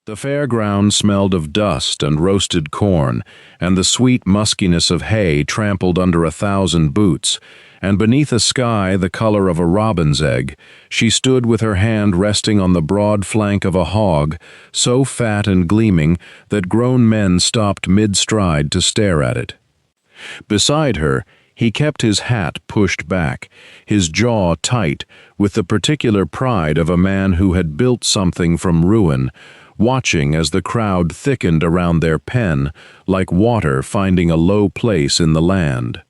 The fairground smelled of dust and roasted corn, and the sweet muskiness of hay trampled under 1,000 boots, and beneath a sky the color of a robin's egg, she stood with her hand resting on the broad flank of a hog, so fat and gleaming that grown men stopped mid-stride to stare at it. Beside her, he kept his hat pushed back, his jaw tight, with the particular pride of a man who had built something from ruin, watching as the crowd thickened around their pen, like water finding a low place in the land.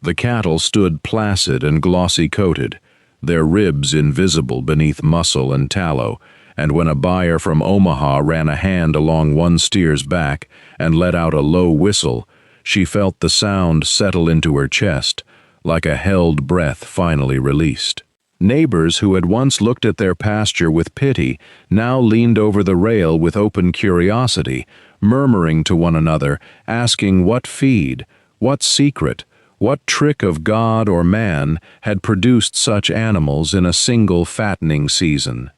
The cattle stood placid and glossy-coated, their ribs invisible beneath muscle and tallow, and when a buyer from Omaha ran a hand along one steer's back and let out a low whistle, she felt the sound settle into her chest, like a held breath finally released. Neighbors who had once looked at their pasture with pity now leaned over the rail with open curiosity, murmuring to one another, asking what feed, what secret, what trick of God or man had produced such animals in a single fattening season.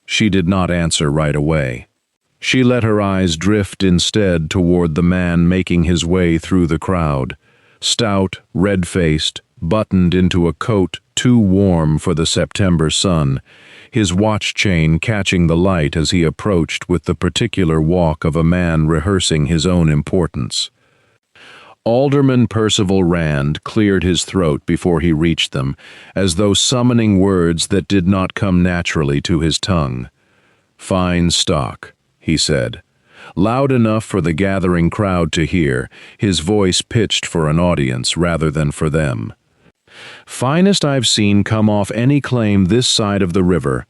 She did not answer right away. She let her eyes drift instead toward the man making his way through the crowd, stout, red-faced, buttoned into a coat too warm for the September sun, his watch chain catching the light as he approached with the particular walk of a man rehearsing his own importance. Alderman Percival Rand cleared his throat before he reached them, as though summoning words that did not come naturally to his tongue. "Fine stock," he said, loud enough for the gathering crowd to hear, his voice pitched for an audience rather than for them. "Finest I've seen come off any claim this side of the river.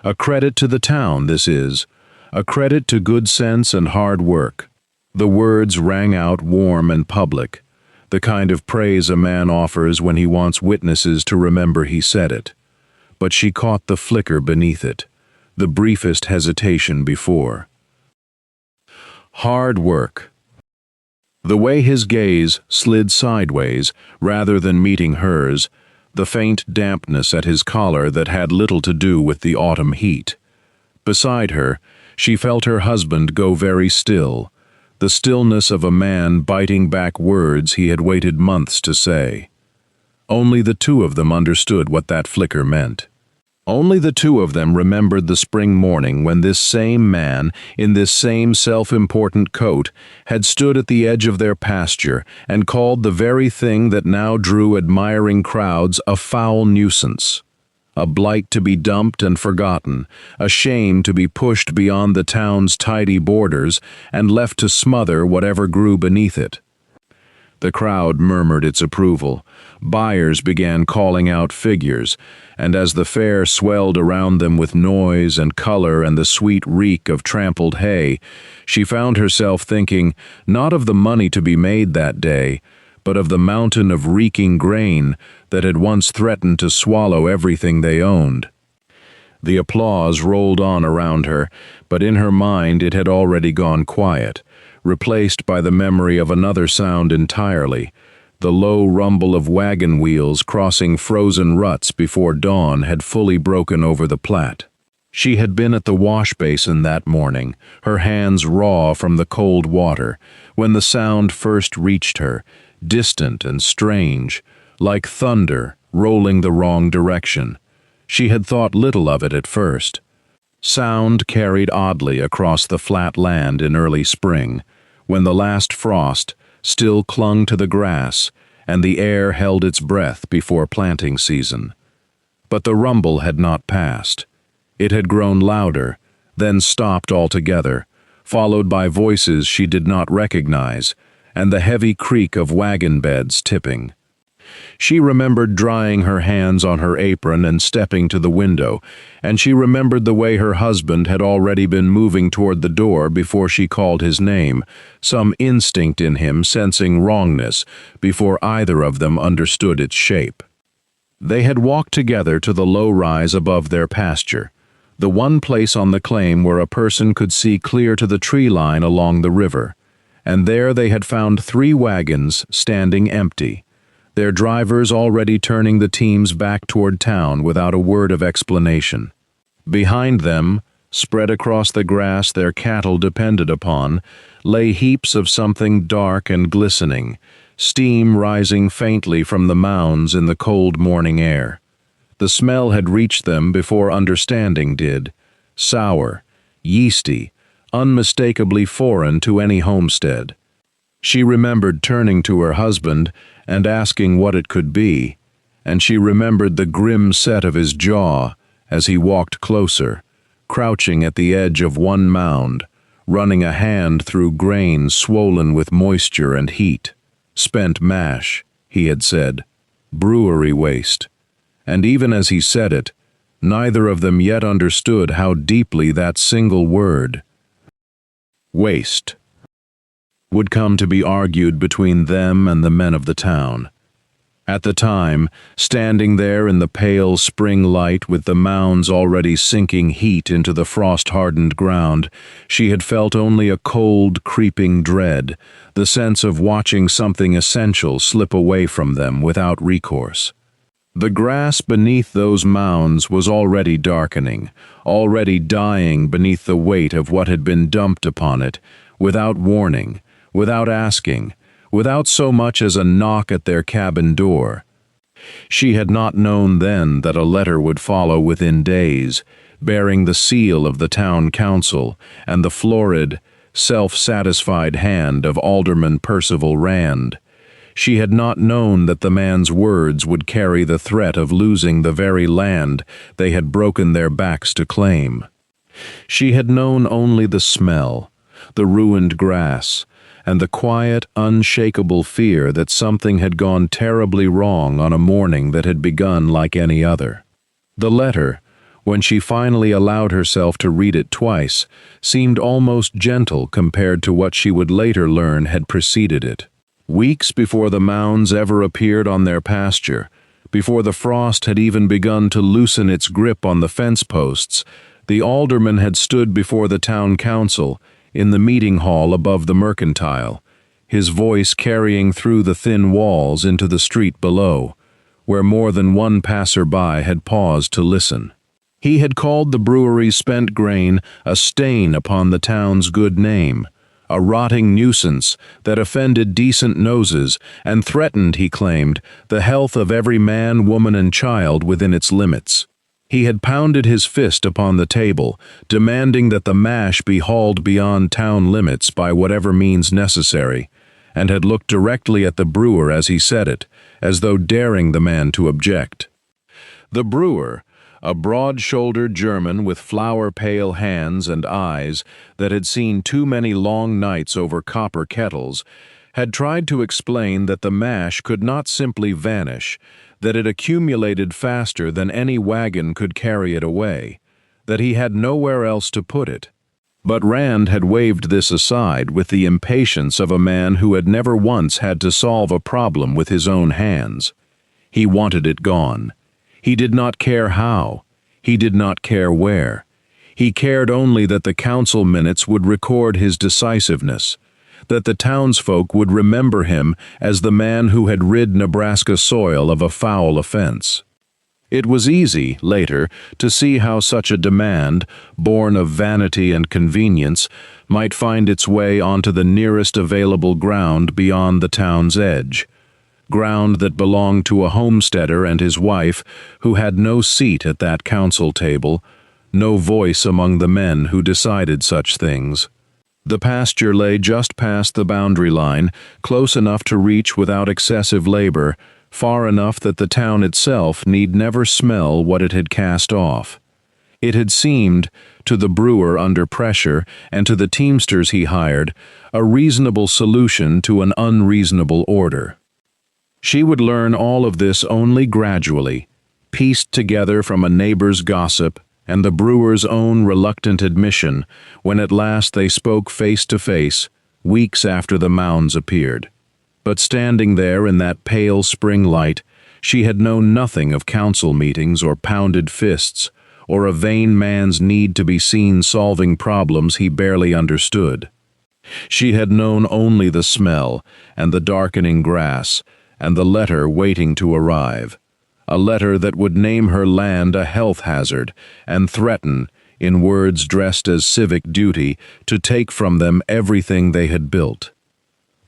A credit to the town, this is. A credit to good sense and hard work." The words rang out warm and public, the kind of praise a man offers when he wants witnesses to remember he said it. But she caught the flicker beneath it, the briefest hesitation before. Hard work. The way his gaze slid sideways, rather than meeting hers, the faint dampness at his collar that had little to do with the autumn heat. Beside her, she felt her husband go very still, the stillness of a man biting back words he had waited months to say. Only the two of them understood what that flicker meant. Only the two of them remembered the spring morning when this same man, in this same self-important coat, had stood at the edge of their pasture and called the very thing that now drew admiring crowds a foul nuisance, a blight to be dumped and forgotten, a shame to be pushed beyond the town's tidy borders and left to smother whatever grew beneath it. The crowd murmured its approval. Buyers began calling out figures, and as the fair swelled around them with noise and color and the sweet reek of trampled hay, she found herself thinking not of the money to be made that day, but of the mountain of reeking grain that had once threatened to swallow everything they owned. The applause rolled on around her, but in her mind it had already gone quiet, replaced by the memory of another sound entirely. The low rumble of wagon wheels crossing frozen ruts before dawn had fully broken over the Platte. She had been at the wash basin that morning, her hands raw from the cold water, when the sound first reached her, distant and strange, like thunder rolling the wrong direction. She had thought little of it at first. Sound carried oddly across the flat land in early spring, when the last frost still clung to the grass and the air held its breath before planting season. But the rumble had not passed. It had grown louder, then stopped altogether, followed by voices she did not recognize, and the heavy creak of wagon beds tipping. She remembered drying her hands on her apron and stepping to the window, and she remembered the way her husband had already been moving toward the door before she called his name, some instinct in him sensing wrongness before either of them understood its shape. They had walked together to the low rise above their pasture, the one place on the claim where a person could see clear to the tree line along the river, and there they had found 3 wagons standing empty, their drivers already turning the teams back toward town without a word of explanation. Behind them, Spread across the grass their cattle depended upon lay heaps of something dark and glistening, steam rising faintly from the mounds in the cold morning air. The smell had reached them before understanding did, sour, yeasty, unmistakably foreign to any homestead. She remembered turning to her husband and asking what it could be, and she remembered the grim set of his jaw as he walked closer, crouching at the edge of one mound, running a hand through grain swollen with moisture and heat. Spent mash, he had said. Brewery waste. And even as he said it, neither of them yet understood how deeply that single word, waste, would come to be argued between them and the men of the town. At the time, standing there in the pale spring light with the mounds already sinking heat into the frost-hardened ground, she had felt only a cold, creeping dread, the sense of watching something essential slip away from them without recourse. The grass beneath those mounds was already darkening, already dying beneath the weight of what had been dumped upon it, without warning, without asking, without so much as a knock at their cabin door. She had not known then that a letter would follow within days, bearing the seal of the town council and the florid, self-satisfied hand of Alderman Percival Rand. She had not known that the man's words would carry the threat of losing the very land they had broken their backs to claim. She had known only the smell, the ruined grass, and the quiet, unshakable fear that something had gone terribly wrong on a morning that had begun like any other. The letter, when she finally allowed herself to read it twice, seemed almost gentle compared to what she would later learn had preceded it. Weeks before the mounds ever appeared on their pasture, before the frost had even begun to loosen its grip on the fence posts, the alderman had stood before the town council in the meeting hall above the mercantile, his voice carrying through the thin walls into the street below, where more than one passer-by had paused to listen. He had called the brewery's spent grain a stain upon the town's good name, a rotting nuisance that offended decent noses and threatened, he claimed, the health of every man, woman, and child within its limits. He had pounded his fist upon the table, demanding that the mash be hauled beyond town limits by whatever means necessary, and had looked directly at the brewer as he said it, as though daring the man to object. The brewer, a broad-shouldered German with flower-pale hands and eyes that had seen too many long nights over copper kettles, had tried to explain that the mash could not simply vanish, that it accumulated faster than any wagon could carry it away, that he had nowhere else to put it. But Rand had waved this aside with the impatience of a man who had never once had to solve a problem with his own hands. He wanted it gone. He did not care how. He did not care where. He cared only that the council minutes would record his decisiveness, that the townsfolk would remember him as the man who had rid Nebraska soil of a foul offense. It was easy, later, to see how such a demand, born of vanity and convenience, might find its way onto the nearest available ground beyond the town's edge, ground that belonged to a homesteader and his wife who had no seat at that council table, no voice among the men who decided such things. The pasture lay just past the boundary line, close enough to reach without excessive labor, far enough that the town itself need never smell what it had cast off. It had seemed, to the brewer under pressure and to the teamsters he hired, a reasonable solution to an unreasonable order. She would learn all of this only gradually, pieced together from a neighbor's gossip and the brewer's own reluctant admission when at last they spoke face to face, weeks after the mounds appeared. But standing there in that pale spring light, she had known nothing of council meetings or pounded fists, or a vain man's need to be seen solving problems he barely understood. She had known only the smell and the darkening grass and the letter waiting to arrive. A letter that would name her land a health hazard and threaten, in words dressed as civic duty, to take from them everything they had built.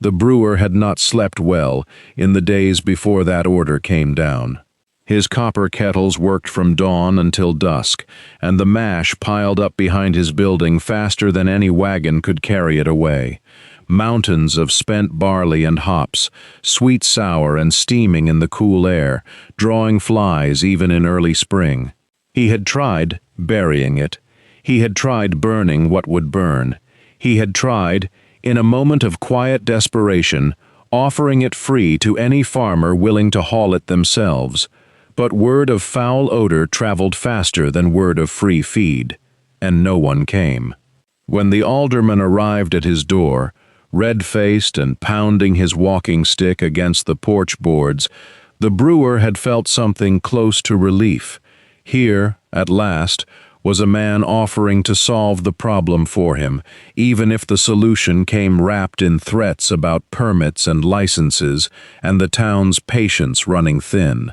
The brewer had not slept well in the days before that order came down. His copper kettles worked from dawn until dusk, and the mash piled up behind his building faster than any wagon could carry it away. Mountains of spent barley and hops, sweet sour and steaming in the cool air, drawing flies even in early spring. He had tried burying it. He had tried burning what would burn. He had tried, in a moment of quiet desperation, offering it free to any farmer willing to haul it themselves. But word of foul odor traveled faster than word of free feed, and no one came. When the alderman arrived at his door, red-faced and pounding his walking stick against the porch boards, the brewer had felt something close to relief. Here, at last, was a man offering to solve the problem for him, even if the solution came wrapped in threats about permits and licenses and the town's patience running thin.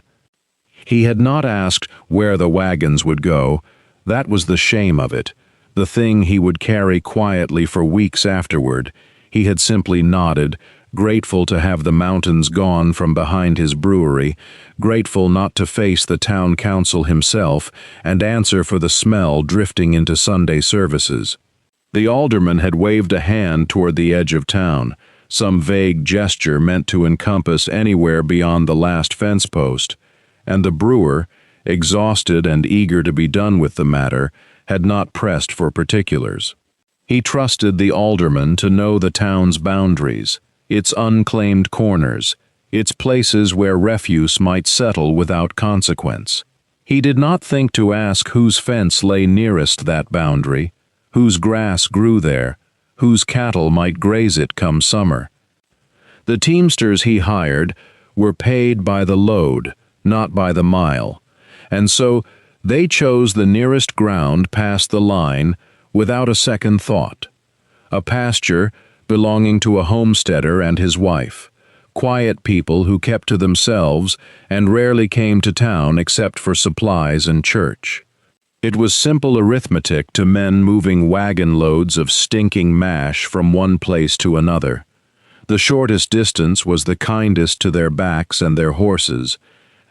He had not asked where the wagons would go. That was the shame of it, the thing he would carry quietly for weeks afterward. He had simply nodded, grateful to have the mountains gone from behind his brewery, grateful not to face the town council himself and answer for the smell drifting into Sunday services. The alderman had waved a hand toward the edge of town, some vague gesture meant to encompass anywhere beyond the last fence post, and the brewer, exhausted and eager to be done with the matter, had not pressed for particulars. He trusted the alderman to know the town's boundaries, its unclaimed corners, its places where refuse might settle without consequence. He did not think to ask whose fence lay nearest that boundary, whose grass grew there, whose cattle might graze it come summer. The teamsters he hired were paid by the load, not by the mile, and so they chose the nearest ground past the line without a second thought. A pasture belonging to a homesteader and his wife, quiet people who kept to themselves and rarely came to town except for supplies and church. It was simple arithmetic to men moving wagon loads of stinking mash from one place to another. The shortest distance was the kindest to their backs and their horses,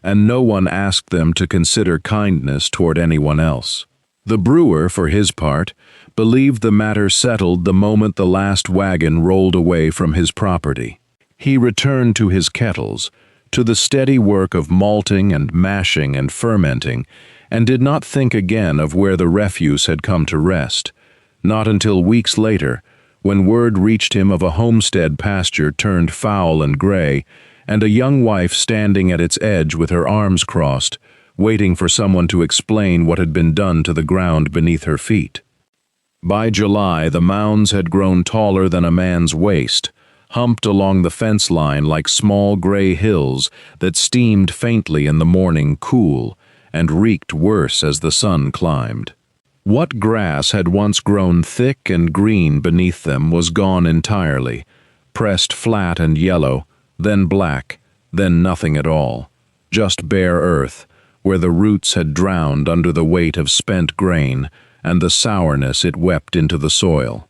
and no one asked them to consider kindness toward anyone else. The brewer, for his part, believed the matter settled the moment the last wagon rolled away from his property. He returned to his kettles, to the steady work of malting and mashing and fermenting, and did not think again of where the refuse had come to rest, not until weeks later, when word reached him of a homestead pasture turned foul and gray, and a young wife standing at its edge with her arms crossed, waiting for someone to explain what had been done to the ground beneath her feet. By July, the mounds had grown taller than a man's waist, humped along the fence line like small gray hills that steamed faintly in the morning cool and reeked worse as the sun climbed. What grass had once grown thick and green beneath them was gone entirely, pressed flat and yellow, then black, then nothing at all, just bare earth, where the roots had drowned under the weight of spent grain and the sourness it wept into the soil.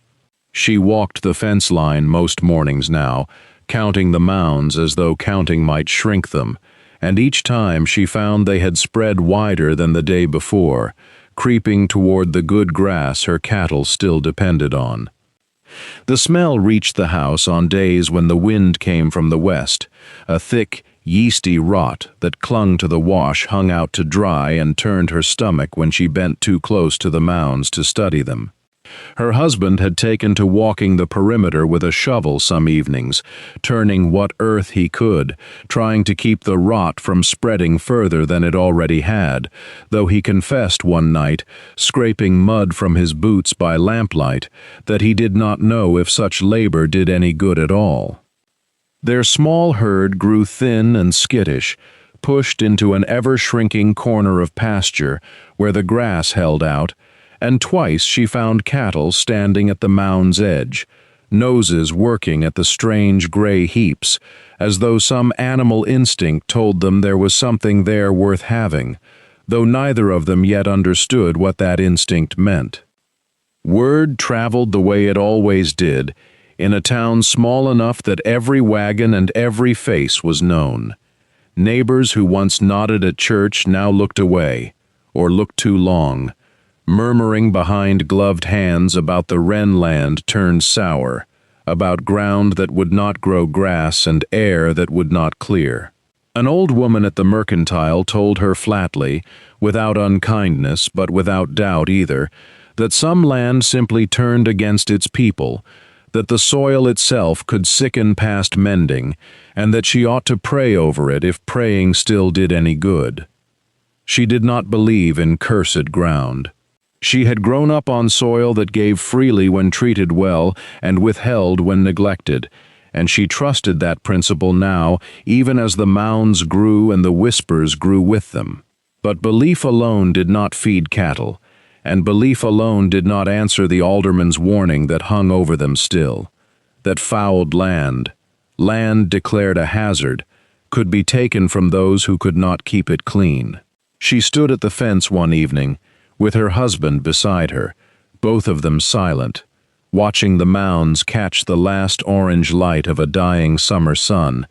She walked the fence line most mornings now, counting the mounds as though counting might shrink them, and each time she found they had spread wider than the day before, creeping toward the good grass her cattle still depended on. The smell reached the house on days when the wind came from the west, a thick, yeasty rot that clung to the wash hung out to dry and turned her stomach when she bent too close to the mounds to study them. Her husband had taken to walking the perimeter with a shovel some evenings, turning what earth he could, trying to keep the rot from spreading further than it already had, though he confessed one night, scraping mud from his boots by lamplight, that he did not know if such labor did any good at all. Their small herd grew thin and skittish, pushed into an ever-shrinking corner of pasture where the grass held out, and twice she found cattle standing at the mound's edge, noses working at the strange gray heaps, as though some animal instinct told them there was something there worth having, though neither of them yet understood what that instinct meant. Word traveled the way it always did, in a town small enough that every wagon and every face was known. Neighbors who once nodded at church now looked away, or looked too long, murmuring behind gloved hands about the wren land turned sour, about ground that would not grow grass and air that would not clear. An old woman at the mercantile told her flatly, without unkindness but without doubt either, that some land simply turned against its people, that the soil itself could sicken past mending, and that she ought to pray over it if praying still did any good. She did not believe in cursed ground. She had grown up on soil that gave freely when treated well and withheld when neglected, and she trusted that principle now, even as the mounds grew and the whispers grew with them. But belief alone did not feed cattle, and belief alone did not answer the alderman's warning that hung over them still, that fouled land declared a hazard, could be taken from those who could not keep it clean. She stood at the fence one evening, with her husband beside her, both of them silent, watching the mounds catch the last orange light of a dying summer sun,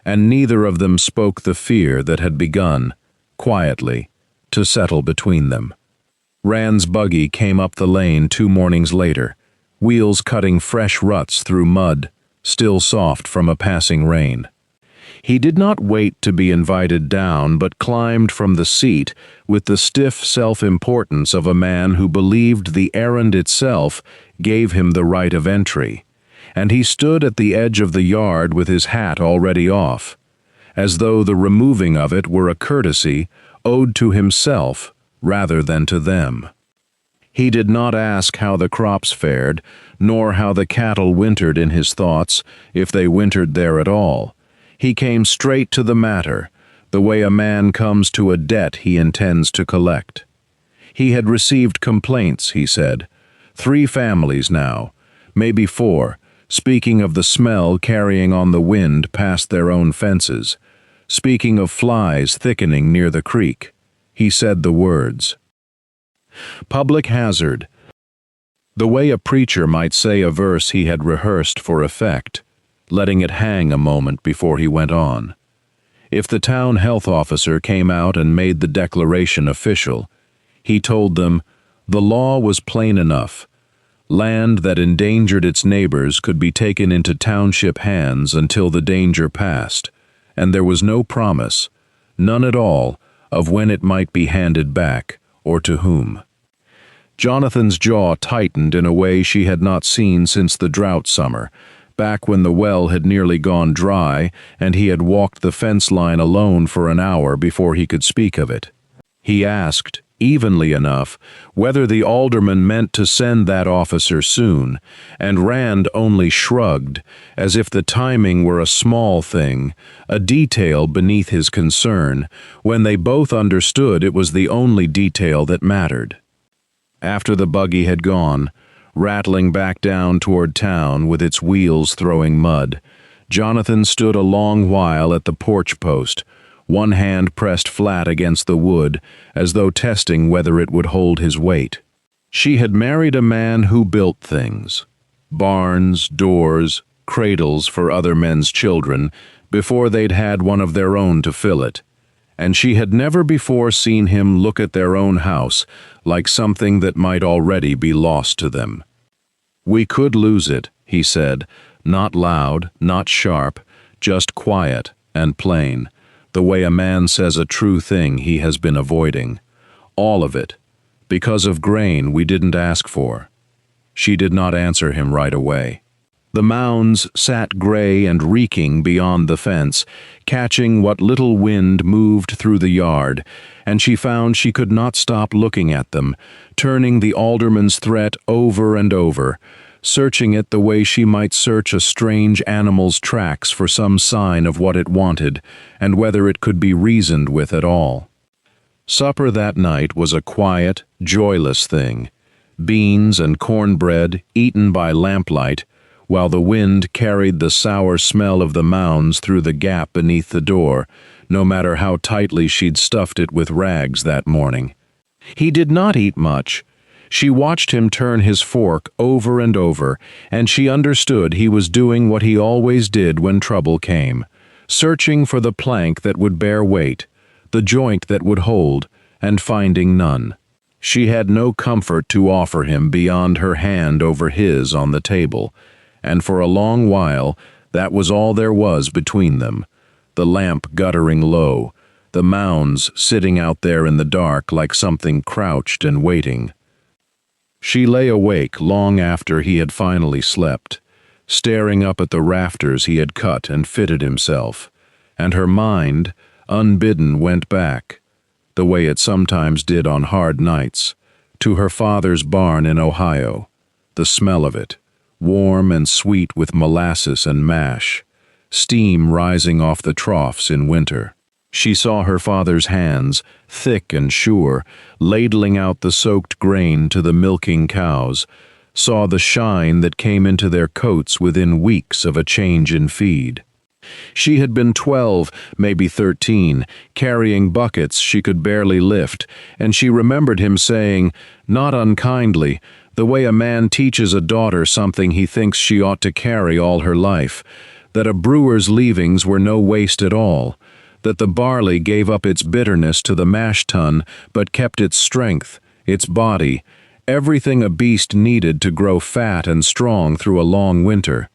and neither of them spoke the fear that had begun, quietly, to settle between them. Rand's buggy came up the lane 2 mornings later, wheels cutting fresh ruts through mud, still soft from a passing rain. He did not wait to be invited down, but climbed from the seat with the stiff self-importance of a man who believed the errand itself gave him the right of entry, and he stood at the edge of the yard with his hat already off, as though the removing of it were a courtesy owed to himself rather than to them. He did not ask how the crops fared, nor how the cattle wintered in his thoughts, if they wintered there at all. He came straight to the matter, the way a man comes to a debt he intends to collect. He had received complaints, he said. 3 families now, maybe 4, speaking of the smell carrying on the wind past their own fences, speaking of flies thickening near the creek. He said the words. Public hazard. The way a preacher might say a verse he had rehearsed for effect, letting it hang a moment before he went on. If the town health officer came out and made the declaration official, he told them the law was plain enough. Land that endangered its neighbors could be taken into township hands until the danger passed, and there was no promise, none at all, of when it might be handed back, or to whom. Jonathan's jaw tightened in a way she had not seen since the drought summer, back when the well had nearly gone dry and he had walked the fence line alone for an hour before he could speak of it. He asked, evenly enough, whether the alderman meant to send that officer soon, and Rand only shrugged, as if the timing were a small thing, a detail beneath his concern, when they both understood it was the only detail that mattered. After the buggy had gone, rattling back down toward town with its wheels throwing mud, Jonathan stood a long while at the porch post, one hand pressed flat against the wood, as though testing whether it would hold his weight. She had married a man who built things, barns, doors, cradles for other men's children, before they'd had one of their own to fill it, and she had never before seen him look at their own house like something that might already be lost to them. "We could lose it," he said, not loud, not sharp, just quiet and plain, the way a man says a true thing he has been avoiding. All of it, because of grain we didn't ask for. She did not answer him right away. The mounds sat gray and reeking beyond the fence, catching what little wind moved through the yard, and she found she could not stop looking at them, turning the alderman's threat over and over, searching it the way she might search a strange animal's tracks for some sign of what it wanted, and whether it could be reasoned with at all. Supper that night was a quiet, joyless thing. Beans and cornbread eaten by lamplight, while the wind carried the sour smell of the mounds through the gap beneath the door, no matter how tightly she'd stuffed it with rags that morning. He did not eat much. She watched him turn his fork over and over, and she understood he was doing what he always did when trouble came, searching for the plank that would bear weight, the joint that would hold, and finding none. She had no comfort to offer him beyond her hand over his on the table, and for a long while that was all there was between them, the lamp guttering low, the mounds sitting out there in the dark like something crouched and waiting. She lay awake long after he had finally slept, staring up at the rafters he had cut and fitted himself, and her mind, unbidden, went back, the way it sometimes did on hard nights, to her father's barn in Ohio, the smell of it, warm and sweet with molasses and mash, steam rising off the troughs in winter. She saw her father's hands, thick and sure, ladling out the soaked grain to the milking cows, saw the shine that came into their coats within weeks of a change in feed. She had been 12, maybe 13, carrying buckets she could barely lift, and she remembered him saying, not unkindly, the way a man teaches a daughter something he thinks she ought to carry all her life, that a brewer's leavings were no waste at all, that the barley gave up its bitterness to the mash tun but kept its strength, its body, everything a beast needed to grow fat and strong through a long winter.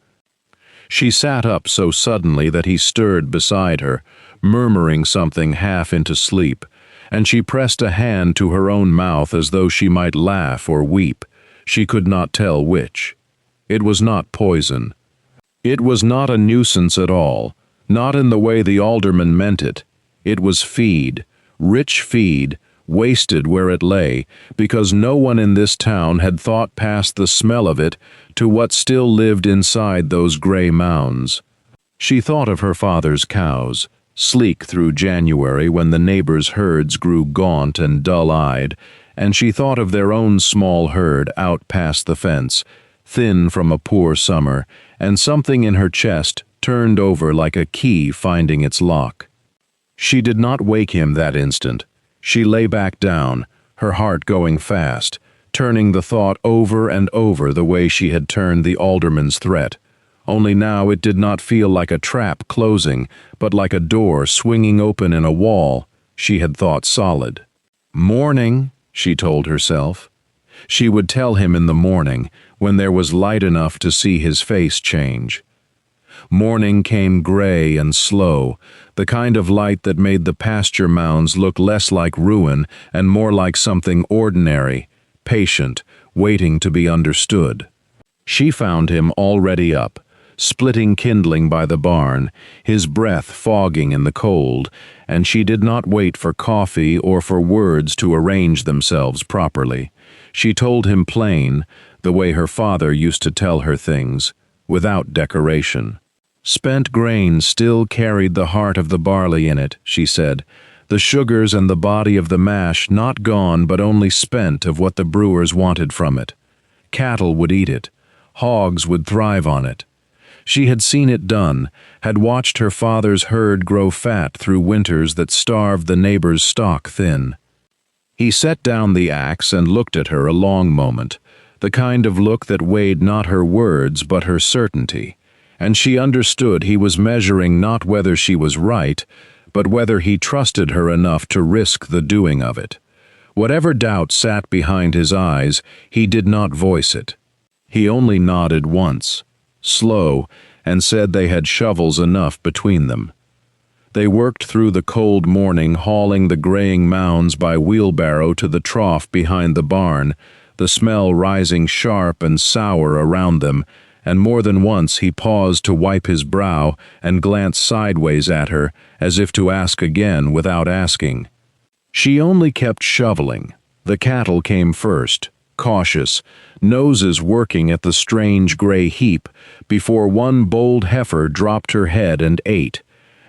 She sat up so suddenly that he stirred beside her, murmuring something half into sleep, and she pressed a hand to her own mouth as though she might laugh or weep. She could not tell which. It was not poison. It was not a nuisance at all, not in the way the alderman meant it. It was feed, rich feed, wasted where it lay, because no one in this town had thought past the smell of it to what still lived inside those gray mounds. She thought of her father's cows, sleek through January when the neighbors' herds grew gaunt and dull-eyed, and she thought of their own small herd out past the fence, thin from a poor summer, and something in her chest turned over like a key finding its lock. She did not wake him that instant. She lay back down, her heart going fast, turning the thought over and over the way she had turned the alderman's threat. Only now it did not feel like a trap closing, but like a door swinging open in a wall she had thought solid. Morning, she told herself. She would tell him in the morning, when there was light enough to see his face change. Morning came gray and slow, the kind of light that made the pasture mounds look less like ruin and more like something ordinary, patient, waiting to be understood. She found him already up, splitting kindling by the barn, his breath fogging in the cold, and she did not wait for coffee or for words to arrange themselves properly. She told him plain, the way her father used to tell her things, without decoration. Spent grain still carried the heart of the barley in it, she said, the sugars and the body of the mash not gone but only spent of what the brewers wanted from it. Cattle would eat it. Hogs would thrive on it. She had seen it done, had watched her father's herd grow fat through winters that starved the neighbor's stock thin. He set down the axe and looked at her a long moment, the kind of look that weighed not her words but her certainty, and she understood he was measuring not whether she was right, but whether he trusted her enough to risk the doing of it. Whatever doubt sat behind his eyes, he did not voice it. He only nodded once, slow, and said they had shovels enough between them. They worked through the cold morning, hauling the graying mounds by wheelbarrow to the trough behind the barn, the smell rising sharp and sour around them, and more than once he paused to wipe his brow and glance sideways at her, as if to ask again without asking. She only kept shoveling. The cattle came first, cautious, noses working at the strange gray heap, before one bold heifer dropped her head and ate,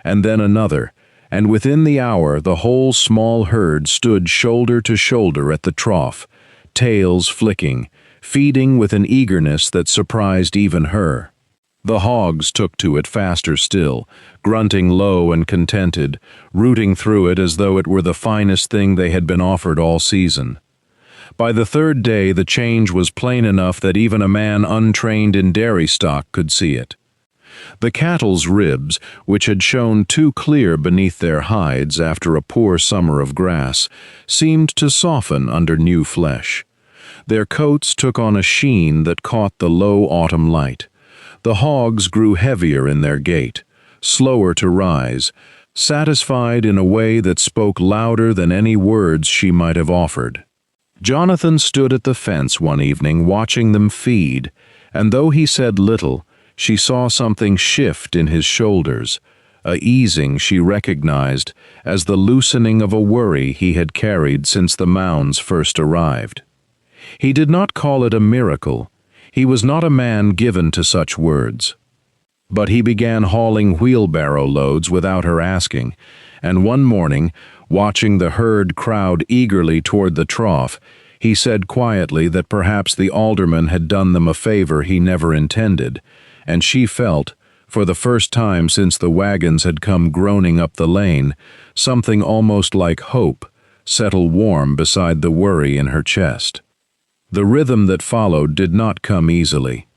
and then another, and within the hour the whole small herd stood shoulder to shoulder at the trough, tails flicking, feeding with an eagerness that surprised even her. The hogs took to it faster still, grunting low and contented, rooting through it as though it were the finest thing they had been offered all season. By the third day, the change was plain enough that even a man untrained in dairy stock could see it. The cattle's ribs, which had shown too clear beneath their hides after a poor summer of grass, seemed to soften under new flesh. Their coats took on a sheen that caught the low autumn light. The hogs grew heavier in their gait, slower to rise, satisfied in a way that spoke louder than any words she might have offered. Jonathan stood at the fence one evening watching them feed, and though he said little, she saw something shift in his shoulders, a easing she recognized as the loosening of a worry he had carried since the mounds first arrived. He did not call it a miracle. He was not a man given to such words. But he began hauling wheelbarrow loads without her asking, and one morning, watching the herd crowd eagerly toward the trough, he said quietly that perhaps the alderman had done them a favor he never intended, and she felt, for the first time since the wagons had come groaning up the lane, something almost like hope settle warm beside the worry in her chest. The rhythm that followed did not come easily.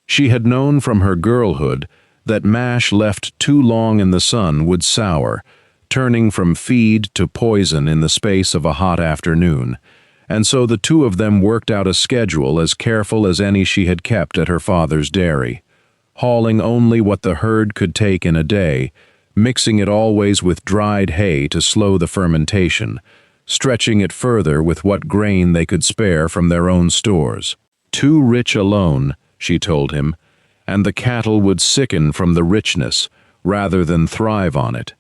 She had known from her girlhood that mash left too long in the sun would sour, turning from feed to poison in the space of a hot afternoon, and so the two of them worked out a schedule as careful as any she had kept at her father's dairy, hauling only what the herd could take in a day, mixing it always with dried hay to slow the fermentation, stretching it further with what grain they could spare from their own stores. Too rich alone, she told him, and the cattle would sicken from the richness rather than thrive on it.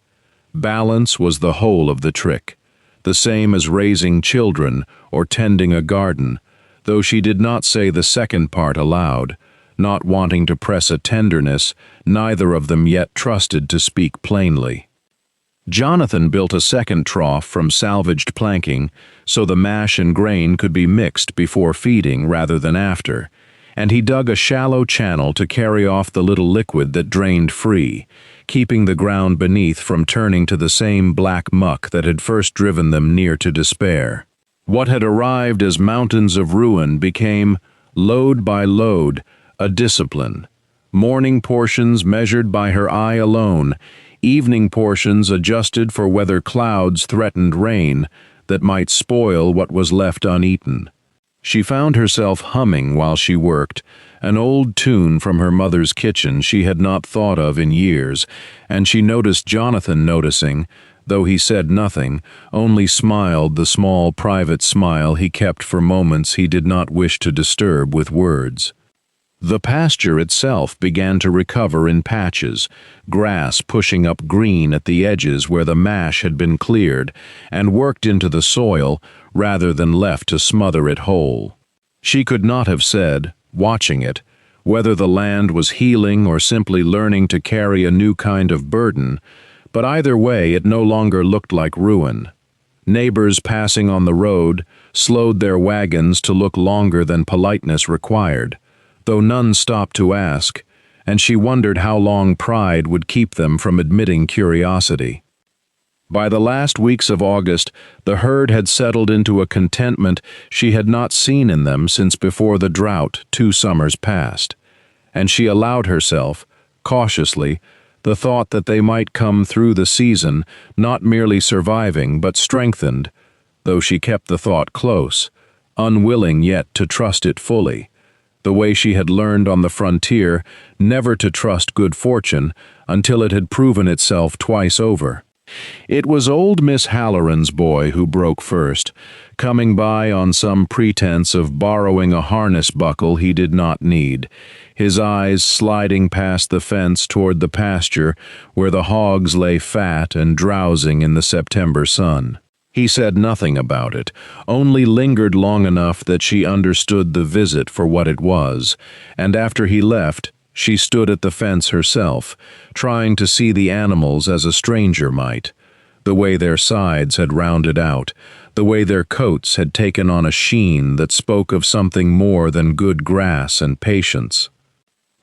Balance was the whole of the trick, the same as raising children or tending a garden, though she did not say the second part aloud, not wanting to press a tenderness neither of them yet trusted to speak plainly. Jonathan built a second trough from salvaged planking so the mash and grain could be mixed before feeding rather than after, and he dug a shallow channel to carry off the little liquid that drained free, keeping the ground beneath from turning to the same black muck that had first driven them near to despair. What had arrived as mountains of ruin became, load by load, a discipline. Morning portions measured by her eye alone, evening portions adjusted for whether clouds threatened rain that might spoil what was left uneaten. She found herself humming while she worked, an old tune from her mother's kitchen she had not thought of in years, and she noticed Jonathan noticing, though he said nothing, only smiled the small private smile he kept for moments he did not wish to disturb with words. The pasture itself began to recover in patches, grass pushing up green at the edges where the mash had been cleared and worked into the soil rather than left to smother it whole. She could not have said, watching it, whether the land was healing or simply learning to carry a new kind of burden, but either way it no longer looked like ruin. Neighbors passing on the road slowed their wagons to look longer than politeness required, though none stopped to ask, and she wondered how long pride would keep them from admitting curiosity. By the last weeks of August, the herd had settled into a contentment she had not seen in them since before the drought 2 summers past, and she allowed herself, cautiously, the thought that they might come through the season not merely surviving but strengthened, though she kept the thought close, unwilling yet to trust it fully, the way she had learned on the frontier never to trust good fortune until it had proven itself twice over. It was old Miss Halloran's boy who broke first, coming by on some pretense of borrowing a harness buckle he did not need, his eyes sliding past the fence toward the pasture where the hogs lay fat and drowsing in the September sun. He said nothing about it, only lingered long enough that she understood the visit for what it was, and after he left, she stood at the fence herself, trying to see the animals as a stranger might, the way their sides had rounded out, the way their coats had taken on a sheen that spoke of something more than good grass and patience.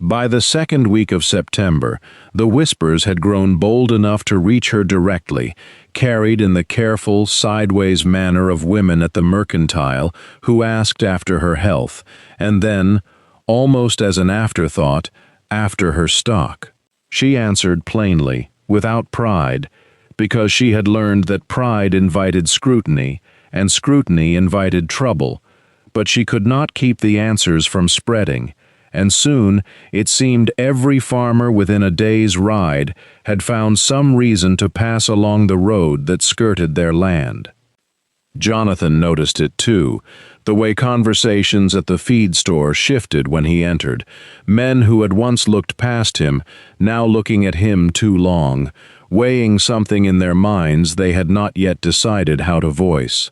By the second week of September, the whispers had grown bold enough to reach her directly, carried in the careful, sideways manner of women at the mercantile who asked after her health, and then, almost as an afterthought, after her stock. She answered plainly, without pride, because she had learned that pride invited scrutiny, and scrutiny invited trouble, but she could not keep the answers from spreading, and soon it seemed every farmer within a day's ride had found some reason to pass along the road that skirted their land. Jonathan noticed it too, the way conversations at the feed store shifted when he entered, men who had once looked past him, now looking at him too long, weighing something in their minds they had not yet decided how to voice.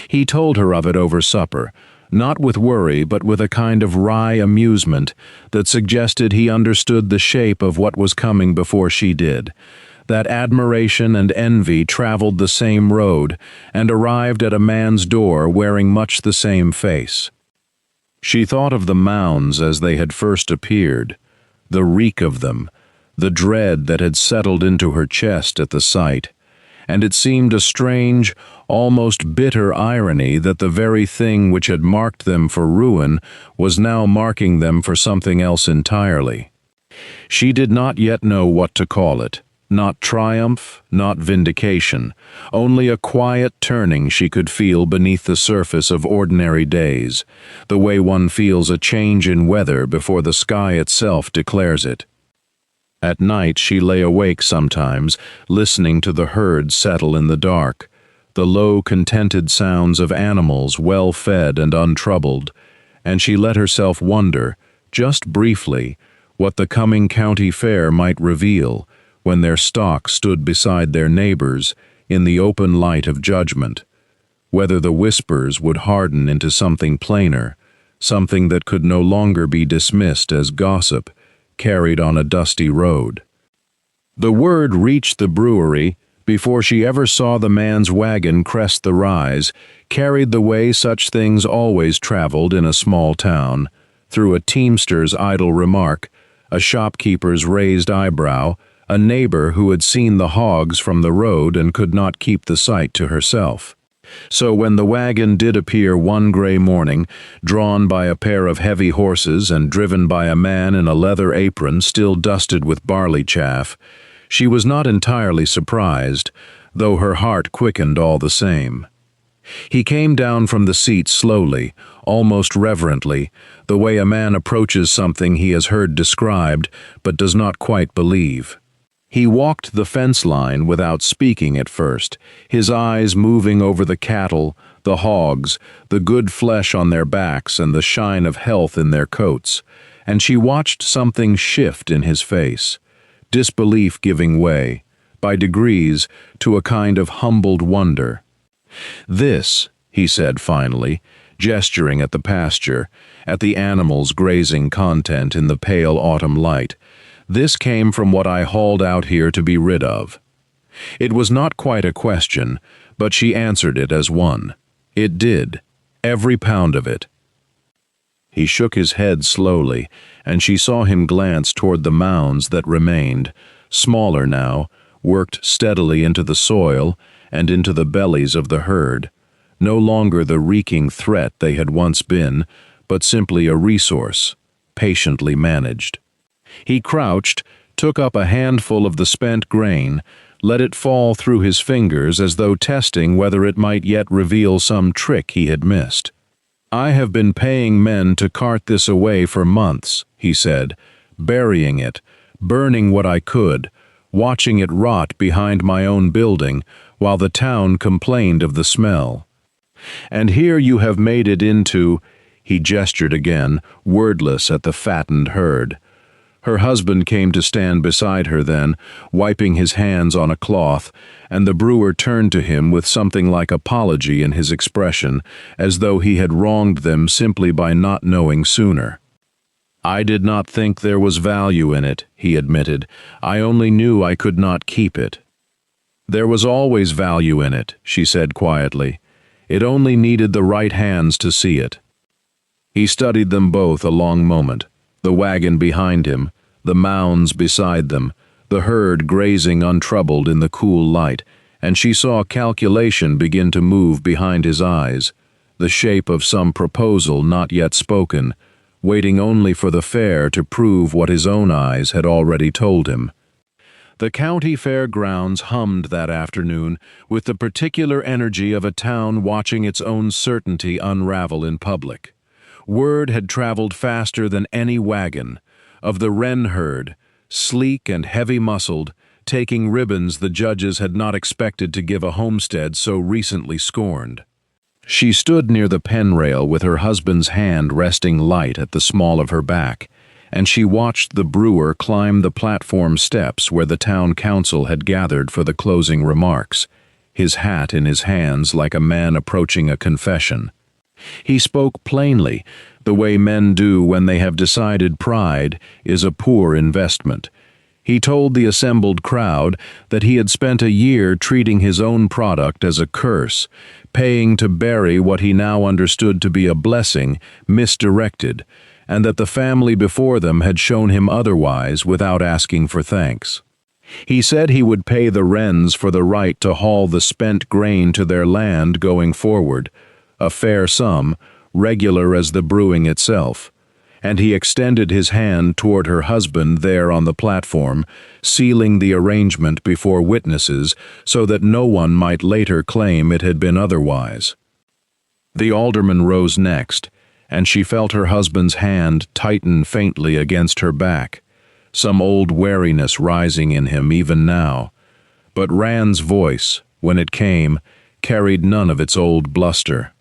He told her of it over supper, not with worry but with a kind of wry amusement that suggested he understood the shape of what was coming before she did, that admiration and envy traveled the same road and arrived at a man's door wearing much the same face. She thought of the mounds as they had first appeared, the reek of them, the dread that had settled into her chest at the sight, and it seemed a strange, almost bitter irony that the very thing which had marked them for ruin was now marking them for something else entirely. She did not yet know what to call it, not triumph, not vindication, only a quiet turning she could feel beneath the surface of ordinary days, the way one feels a change in weather before the sky itself declares it. At night she lay awake sometimes, listening to the herd settle in the dark, the low, contented sounds of animals well fed and untroubled, and she let herself wonder, just briefly, what the coming county fair might reveal when their stock stood beside their neighbors in the open light of judgment, whether the whispers would harden into something plainer, something that could no longer be dismissed as gossip carried on a dusty road. The word reached the brewery before she ever saw the man's wagon crest the rise, carried the way such things always traveled in a small town, through a teamster's idle remark, a shopkeeper's raised eyebrow, a neighbor who had seen the hogs from the road and could not keep the sight to herself. So when the wagon did appear one gray morning, drawn by a pair of heavy horses and driven by a man in a leather apron still dusted with barley chaff, she was not entirely surprised, though her heart quickened all the same. He came down from the seat slowly, almost reverently, the way a man approaches something he has heard described but does not quite believe. He walked the fence line without speaking at first, his eyes moving over the cattle, the hogs, the good flesh on their backs and the shine of health in their coats, and she watched something shift in his face, disbelief giving way, by degrees, to a kind of humbled wonder. "This," he said finally, gesturing at the pasture, at the animals grazing content in the pale autumn light, "this came from what I hauled out here to be rid of." It was not quite a question, but she answered it as one. It did, every pound of it. He shook his head slowly, and she saw him glance toward the mounds that remained, smaller now, worked steadily into the soil and into the bellies of the herd, no longer the reeking threat they had once been, but simply a resource, patiently managed. He crouched, took up a handful of the spent grain, let it fall through his fingers as though testing whether it might yet reveal some trick he had missed. "I have been paying men to cart this away for months," he said, "burying it, burning what I could, watching it rot behind my own building while the town complained of the smell. And here you have made it into—" he gestured again, wordless at the fattened herd. Her husband came to stand beside her then, wiping his hands on a cloth, and the brewer turned to him with something like apology in his expression, as though he had wronged them simply by not knowing sooner. "I did not think there was value in it," he admitted. "I only knew I could not keep it." "There was always value in it," she said quietly. "It only needed the right hands to see it." He studied them both a long moment. The wagon behind him, the mounds beside them, the herd grazing untroubled in the cool light, and she saw calculation begin to move behind his eyes, the shape of some proposal not yet spoken, waiting only for the fair to prove what his own eyes had already told him. The county fair grounds hummed that afternoon with the particular energy of a town watching its own certainty unravel in public. Word had traveled faster than any wagon, of the wren herd, sleek and heavy-muscled, taking ribbons the judges had not expected to give a homestead so recently scorned. She stood near the pen rail with her husband's hand resting light at the small of her back, and she watched the brewer climb the platform steps where the town council had gathered for the closing remarks, his hat in his hands like a man approaching a confession. He spoke plainly, the way men do when they have decided pride is a poor investment. He told the assembled crowd that he had spent a year treating his own product as a curse, paying to bury what he now understood to be a blessing, misdirected, and that the family before them had shown him otherwise without asking for thanks. He said he would pay the wrens for the right to haul the spent grain to their land going forward, a fair sum, regular as the brewing itself, and he extended his hand toward her husband there on the platform, sealing the arrangement before witnesses so that no one might later claim it had been otherwise. The alderman rose next, and she felt her husband's hand tighten faintly against her back, some old wariness rising in him even now. But Rand's voice, when it came, carried none of its old bluster.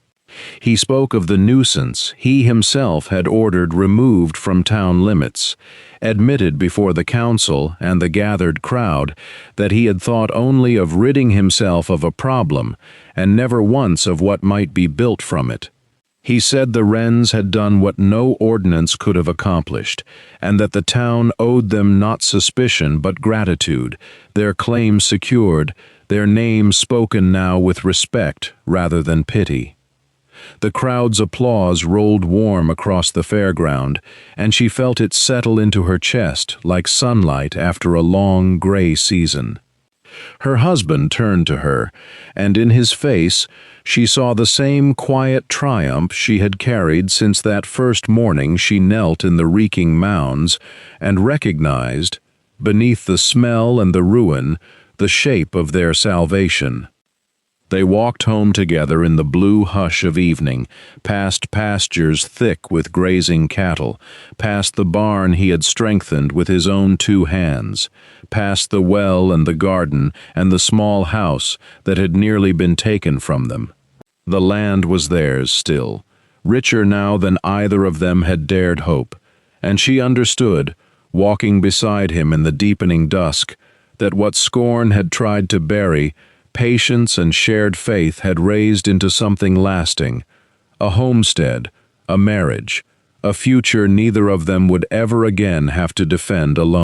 He spoke of the nuisance he himself had ordered removed from town limits, admitted before the council and the gathered crowd that he had thought only of ridding himself of a problem and never once of what might be built from it. He said the wrens had done what no ordinance could have accomplished, and that the town owed them not suspicion but gratitude, their claims secured, their names spoken now with respect rather than pity. The crowd's applause rolled warm across the fairground, and she felt it settle into her chest like sunlight after a long gray season. Her husband turned to her, and in his face she saw the same quiet triumph she had carried since that first morning she knelt in the reeking mounds and recognized, beneath the smell and the ruin, the shape of their salvation. They walked home together in the blue hush of evening, past pastures thick with grazing cattle, past the barn he had strengthened with his own 2 hands, past the well and the garden and the small house that had nearly been taken from them. The land was theirs still, richer now than either of them had dared hope, and she understood, walking beside him in the deepening dusk, that what scorn had tried to bury, patience and shared faith had raised into something lasting, a homestead, a marriage, a future neither of them would ever again have to defend alone.